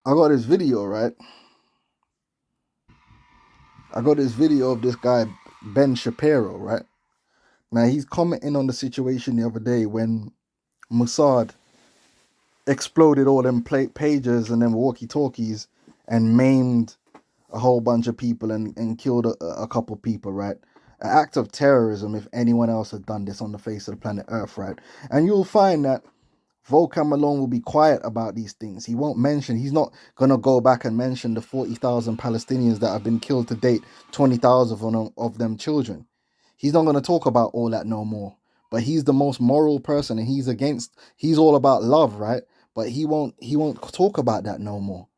I got this video, right? I got this video of this guy, Ben Shapiro, right? Now, he's commenting on the situation the other day when Mossad exploded all them pages and them walkie-talkies and maimed a whole bunch of people and killed a couple people, right? An act of terrorism if anyone else had done this on the face of the planet Earth, right? And you'll find that Volkan Malone will be quiet about these things. He won't mention, he's not going to go back and mention the 40,000 Palestinians that have been killed to date, 20,000 of them children. He's not going to talk about all that no more. But he's the most moral person and he's all about love, right? But he won't talk about that no more.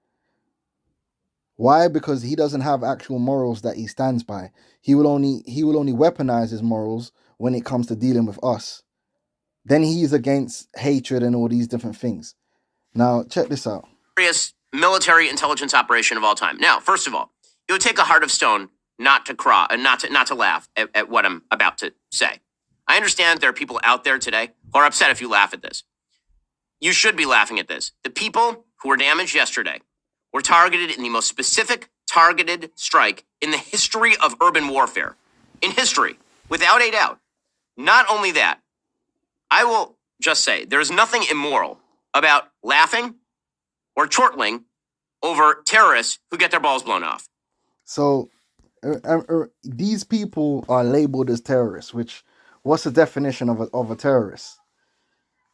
Why? Because he doesn't have actual morals that he stands by. He will only weaponize his morals when it comes to dealing with us. Then he's against hatred and all these different things. Now, check this out. Military intelligence operation of all time. Now, first of all, it would take a heart of stone not to cry and not to laugh at what I'm about to say. I understand there are people out there today who are upset if you laugh at this. You should be laughing at this. The people who were damaged yesterday were targeted in the most specific targeted strike in the history of urban warfare. In history, without a doubt. Not only that, I will just say there is nothing immoral about laughing or chortling over terrorists who get their balls blown off. So, these people are labeled as terrorists, which, what's the definition of a terrorist?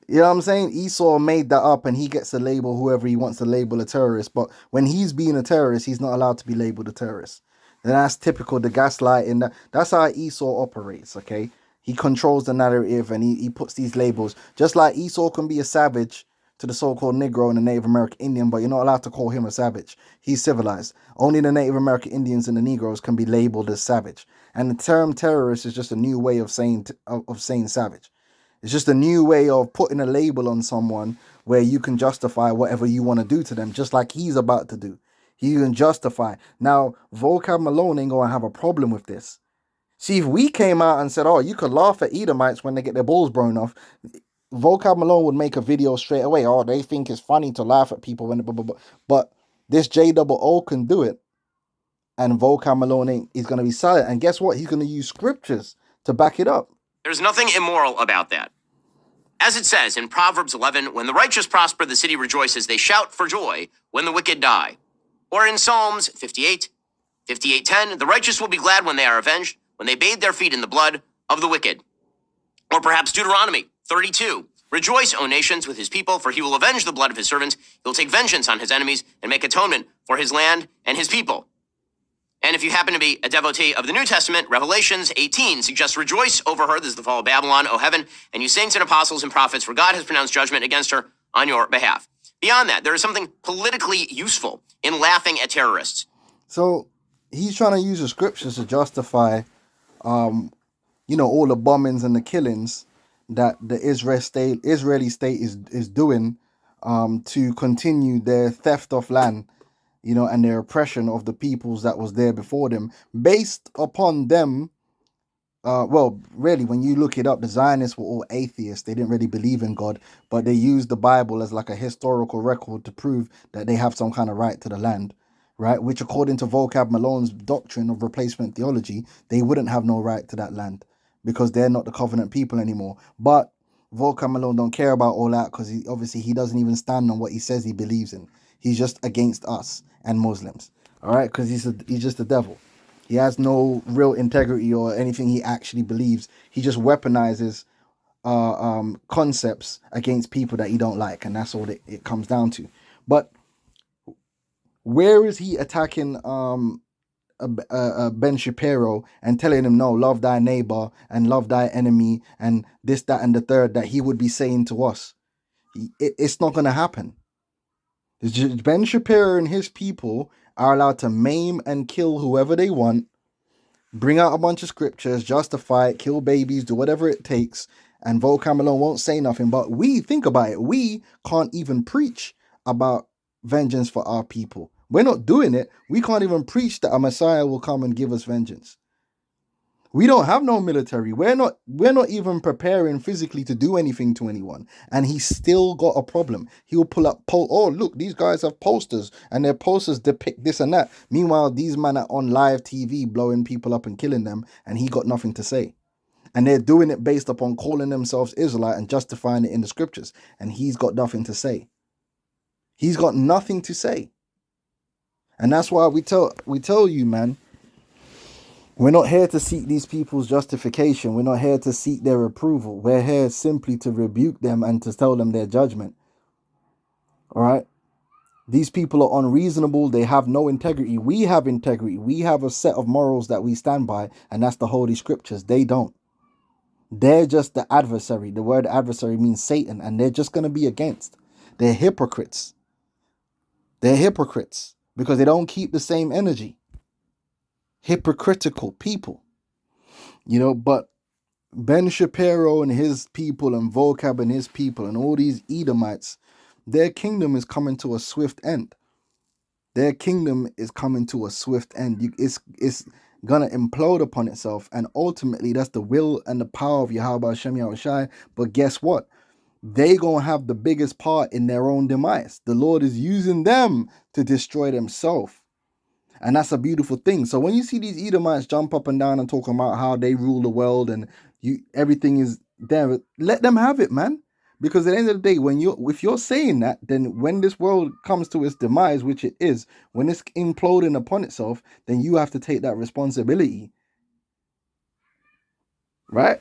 You know what I'm saying? Esau made that up and he gets to label whoever he wants to label a terrorist. But when he's being a terrorist, he's not allowed to be labeled a terrorist. And that's typical, the gaslighting. That's how Esau operates, okay? He controls the narrative and he puts these labels. Just like Esau can be a savage to the so-called Negro and the Native American Indian, but you're not allowed to call him a savage. He's civilized. Only the Native American Indians and the Negroes can be labeled as savage. And the term terrorist is just a new way of saying savage. It's just a new way of putting a label on someone where you can justify whatever you want to do to them, just like he's about to do. He can justify. Now, Volkan Malone ain't going to have a problem with this. See, if we came out and said, oh, you could laugh at Edomites when they get their balls blown off, Volkan Malone would make a video straight away. Oh, they think it's funny to laugh at people when blah, blah, blah. But this JOO can do it, and Volkan Malone is going to be silent. And guess what? He's going to use scriptures to back it up. There's nothing immoral about that. As it says in Proverbs 11, when the righteous prosper, the city rejoices. They shout for joy when the wicked die. Or in Psalms 58, 58:10, the righteous will be glad when they are avenged, when they bathe their feet in the blood of the wicked. Or perhaps Deuteronomy 32, rejoice, O nations, with his people, for he will avenge the blood of his servants. He will take vengeance on his enemies and make atonement for his land and his people. And if you happen to be a devotee of the New Testament, Revelations 18 suggests rejoice over her. This is the fall of Babylon, O heaven, and you saints and apostles and prophets, for God has pronounced judgment against her on your behalf. Beyond that, there is something politically useful in laughing at terrorists. So he's trying to use the scriptures to justify, all the bombings and the killings that the Israeli state is doing, to continue their theft of land, and their oppression of the peoples that was there before them, based upon them. Well, really, when you look it up, the Zionists were all atheists. They didn't really believe in God, but they used the Bible as like a historical record to prove that they have some kind of right to the land, right? Which, according to Volkan Malone's doctrine of replacement theology, they wouldn't have no right to that land because they're not the covenant people anymore. But Volkan Malone don't care about all that because he doesn't even stand on what he says he believes in. He's just against us and Muslims, all right? Because he's just the devil. He has no real integrity or anything he actually believes. He just weaponizes concepts against people that he don't like, and that's all it comes down to. But where is he attacking Ben Shapiro and telling him, no, love thy neighbor and love thy enemy and this, that, and the third that he would be saying to us? It's not going to happen. Ben Shapiro and his people are allowed to maim and kill whoever they want, bring out a bunch of scriptures, justify it, kill babies, do whatever it takes, and Volkan Malone won't say nothing. But think about it, we can't even preach about vengeance for our people. We're not doing it. We can't even preach that a Messiah will come and give us vengeance. We don't have no military. We're not even preparing physically to do anything to anyone. And he's still got a problem. He'll pull up oh, look, these guys have posters and their posters depict this and that. Meanwhile, these men are on live TV blowing people up and killing them, and he got nothing to say. And they're doing it based upon calling themselves Israelite and justifying it in the scriptures. And he's got nothing to say. He's got nothing to say. And that's why we tell you, man, we're not here to seek these people's justification. We're not here to seek their approval. We're here simply to rebuke them and to tell them their judgment. All right? These people are unreasonable. They have no integrity. We have integrity. We have a set of morals that we stand by, and that's the Holy Scriptures. They don't. They're just the adversary. The word adversary means Satan, and they're just going to be against. They're hypocrites. They're hypocrites because they don't keep the same energy. Hypocritical people. But Ben Shapiro and his people and Vocab and his people and all these Edomites, their kingdom is coming to a swift end. Their kingdom is coming to a swift end. It's going to implode upon itself. And ultimately, that's the will and the power of Yahweh Hashem Yahushai. But guess what? They going to have the biggest part in their own demise. The Lord is using them to destroy themselves. And that's a beautiful thing. So when you see these Edomites jump up and down and talking about how they rule the world and everything is there, let them have it, man. Because at the end of the day, if you're saying that, then when this world comes to its demise, which it is, when it's imploding upon itself, then you have to take that responsibility. Right?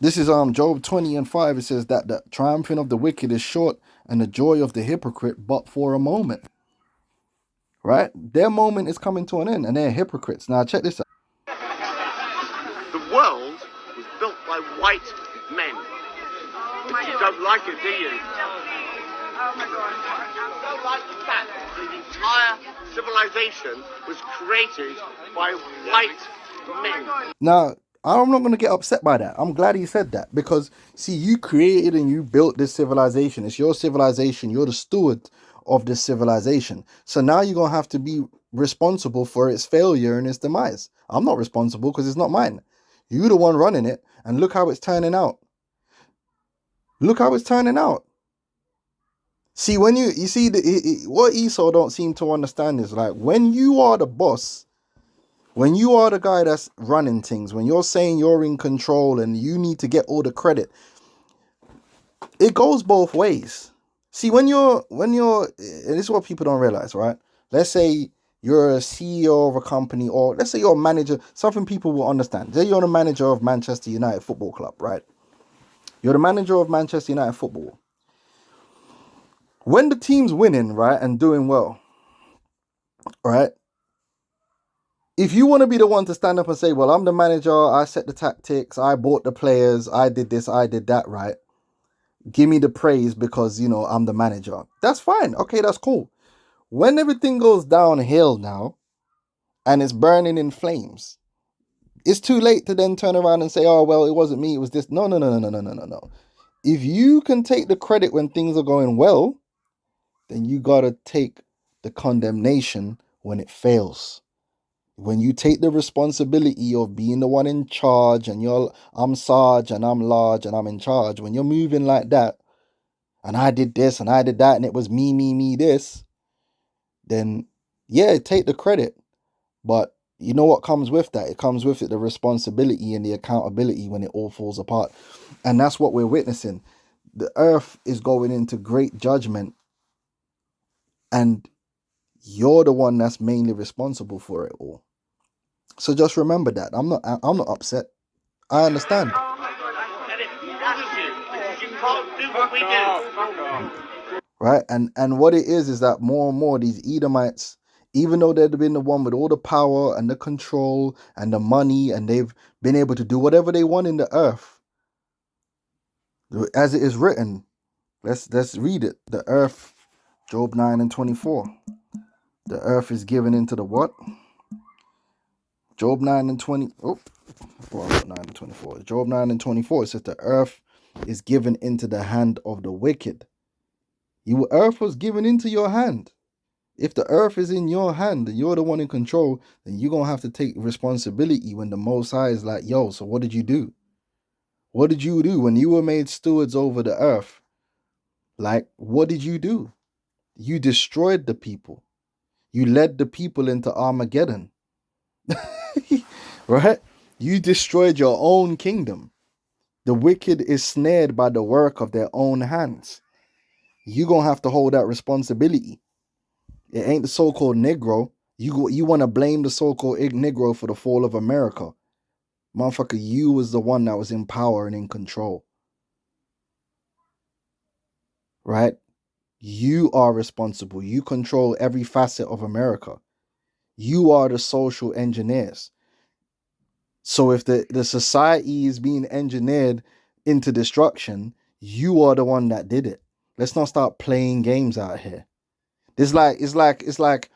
This is Job 20:5. It says that the triumphing of the wicked is short and the joy of the hypocrite but for a moment. Right? Their moment is coming to an end and they're hypocrites. Now check this out. The world was built by white men. But you don't like it, do you? Oh my God. You don't like the fact that the entire civilization was created by white men. Now, I'm not going to get upset by that. I'm glad he said that because, see, you created and you built this civilization. It's your civilization. You're the steward of this civilization. So now you're going to have to be responsible for its failure and its demise. I'm not responsible because it's not mine. You're the one running it, and look how it's turning out. Look how it's turning out. See, when you see what Esau don't seem to understand is like when you are the boss, when you are the guy that's running things, when you're saying you're in control and you need to get all the credit, it goes both ways. See, when you're, and this is what people don't realize, right? Let's say you're a CEO of a company, or let's say you're a manager, something people will understand. Say you're the manager of Manchester United Football Club, right? You're the manager of Manchester United Football. When the team's winning, right, and doing well, right? If you want to be the one to stand up and say, well, I'm the manager, I set the tactics, I bought the players, I did this, I did that, right? Give me the praise because, I'm the manager. That's fine. Okay, that's cool. When everything goes downhill now and it's burning in flames, it's too late to then turn around and say, oh, well, it wasn't me, it was this. No. If you can take the credit when things are going well, then you got to take the condemnation when it fails. When you take the responsibility of being the one in charge and I'm Sarge and I'm large and I'm in charge, when you're moving like that, and I did this and I did that and it was me, this, then yeah, take the credit. But you know what comes with that? It comes with it the responsibility and the accountability when it all falls apart. And that's what we're witnessing. The earth is going into great judgment and you're the one that's mainly responsible for it all. So just remember that. I'm not upset. I understand. Right? And what it is that more and more these Edomites, even though they've been the one with all the power and the control and the money, and they've been able to do whatever they want in the earth, as it is written, let's read it. The earth, Job 9:24. The earth is given into the what? Job 9:20. Oh, 9:24. Job 9:24. It says the earth is given into the hand of the wicked. Your earth was given into your hand. If the earth is in your hand and you're the one in control, then you're going to have to take responsibility when the Most High is like, yo, so what did you do? What did you do when you were made stewards over the earth? Like, what did you do? You destroyed the people. You led the people into Armageddon, right? You destroyed your own kingdom. The wicked is snared by the work of their own hands. You're going to have to hold that responsibility. It ain't the so-called Negro. You want to blame the so-called Negro for the fall of America. Motherfucker, you was the one that was in power and in control. Right? You are responsible. You control every facet of America. You are the social engineers. So if the society is being engineered into destruction, you are the one that did it. Let's not start playing games out here. It's like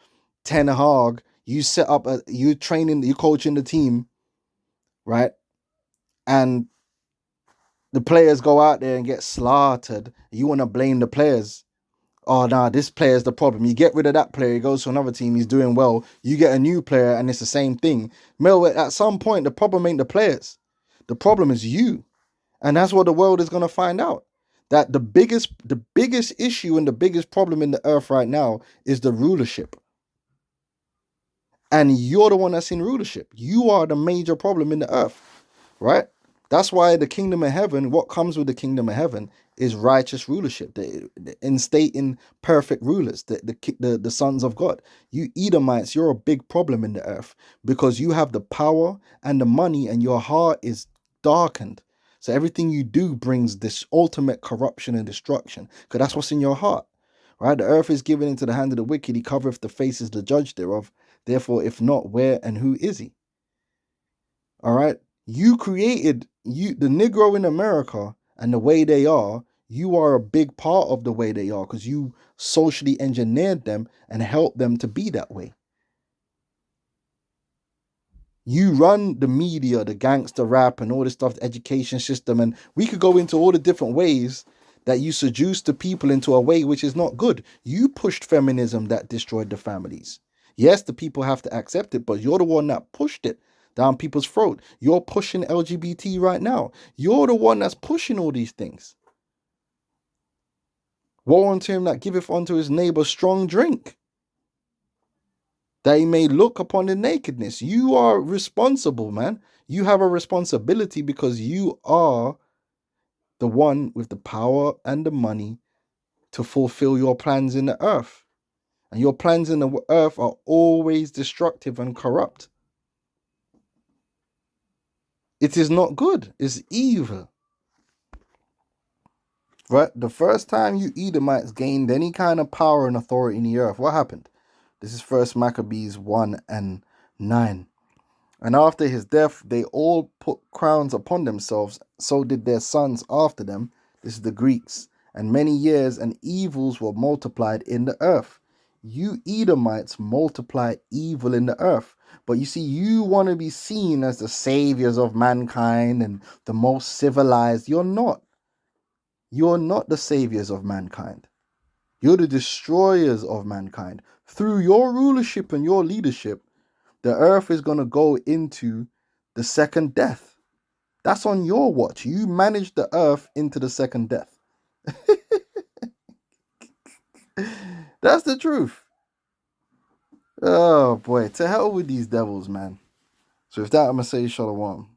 Ten Hag. You set up you training, you coaching the team, right? And the players go out there and get slaughtered. You want to blame the players. Oh, nah, this player is the problem. You get rid of that player, he goes to another team, he's doing well. You get a new player, and it's the same thing. Mel, at some point, the problem ain't the players. The problem is you. And that's what the world is going to find out. That the biggest issue and the biggest problem in the earth right now is the rulership. And you're the one that's in rulership. You are the major problem in the earth, right? That's why the kingdom of heaven, what comes with the kingdom of heaven is righteous rulership, the instating perfect rulers, the sons of God. You Edomites, you're a big problem in the earth because you have the power and the money and your heart is darkened. So everything you do brings this ultimate corruption and destruction because that's what's in your heart, right? The earth is given into the hand of the wicked. He covereth the faces, the judge thereof. Therefore, if not, where and who is he? All right. You created the Negro in America and the way they are. You are a big part of the way they are because you socially engineered them and helped them to be that way. You run the media, the gangster rap, and all this stuff, the education system, and we could go into all the different ways that you seduce the people into a way which is not good. You pushed feminism that destroyed the families. Yes, the people have to accept it, but you're the one that pushed it down people's throat. You're pushing LGBT right now. You're the one that's pushing all these things. Woe unto him that giveth unto his neighbor strong drink, that he may look upon the nakedness. You are responsible, man. You have a responsibility because you are the one with the power and the money to fulfill your plans in the earth. And your plans in the earth are always destructive and corrupt. It is not good. It's evil. Right? The first time you Edomites gained any kind of power and authority in the earth, what happened? This is First Maccabees 1 and 9. And after his death, they all put crowns upon themselves. So did their sons after them. This is the Greeks. And many years and evils were multiplied in the earth. You Edomites multiply evil in the earth. But you see, you want to be seen as the saviors of mankind and the most civilized. You're not. You're not the saviors of mankind. You're the destroyers of mankind. Through your rulership and your leadership, the earth is going to go into the second death. That's on your watch. You manage the earth into the second death. That's the truth. Oh boy, to hell with these devils, man. So with that, I'm going to say shalom.